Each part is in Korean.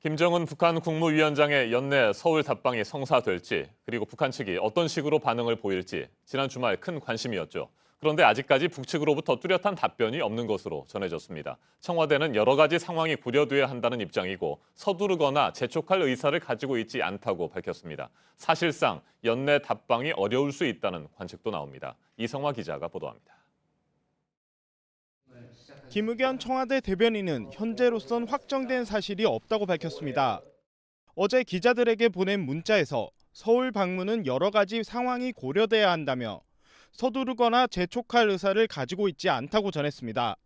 김정은 북한 국무위원장의 연내 서울 답방이 성사될지, 그리고 북한 측이 어떤 식으로 반응을 보일지 지난 주말 큰 관심이었죠. 그런데 아직까지 북측으로부터 뚜렷한 답변이 없는 것으로 전해졌습니다. 청와대는 여러 가지 상황이 고려돼야 한다는 입장이고 서두르거나 재촉할 의사를 가지고 있지 않다고 밝혔습니다. 사실상 연내 답방이 어려울 수 있다는 관측도 나옵니다. 이성화 기자가 보도합니다. 김의겸 청와대 대변인은 현재로선 확정된 사실이 없다고 밝혔습니다. 어제 기자들에게 보낸 문자에서 서울 방문은 여러 가지 상황이 고려돼야 한다며 서두르거나 재촉할 의사를 가지고 있지 않다고 전했습니다.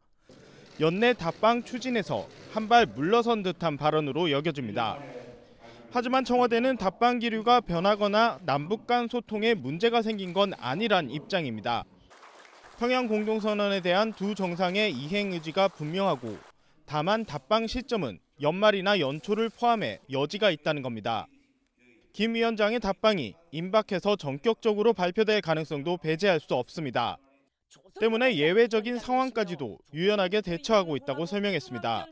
연내 답방 추진에서 한 발 물러선 듯한 발언으로 여겨집니다. 하지만 청와대는 답방 기류가 변하거나 남북 간 소통에 문제가 생긴 건 아니란 입장입니다. 평양 공동선언에 대한 두 정상의 이행 의지가 분명하고 다만 답방 시점은 연말이나 연초를 포함해 여지가 있다는 겁니다. 김 위원장의 답방이 임박해서 전격적으로 발표될 가능성도 배제할 수 없습니다. 때문에 예외적인 상황까지도 유연하게 대처하고 있다고 설명했습니다.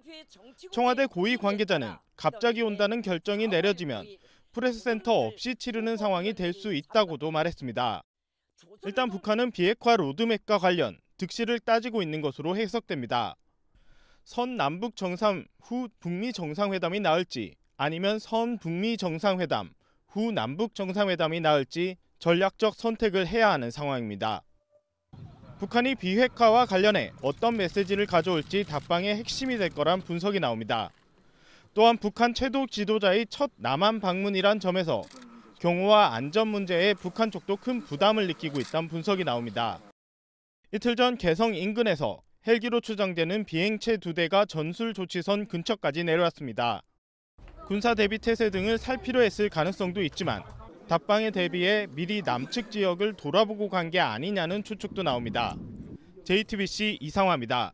청와대 고위 관계자는 갑자기 온다는 결정이 내려지면 프레스센터 없이 치르는 상황이 될 수 있다고도 말했습니다. 일단 북한은 비핵화 로드맵과 관련 득실을 따지고 있는 것으로 해석됩니다. 선 남북 정상 후 북미 정상회담이 나을지 아니면 선 북미 정상회담 후 남북 정상회담이 나을지 전략적 선택을 해야 하는 상황입니다. 북한이 비핵화와 관련해 어떤 메시지를 가져올지 답방의 핵심이 될 거란 분석이 나옵니다. 또한 북한 최고 지도자의 첫 남한 방문이란 점에서 경호와 안전 문제에 북한 쪽도 큰 부담을 느끼고 있다는 분석이 나옵니다. 이틀 전 개성 인근에서 헬기로 추정되는 비행체 2대가 전술 조치선 근처까지 내려왔습니다. 군사 대비 태세 등을 살피려 했을 가능성도 있지만 답방에 대비해 미리 남측 지역을 돌아보고 간 게 아니냐는 추측도 나옵니다. JTBC 이상화입니다.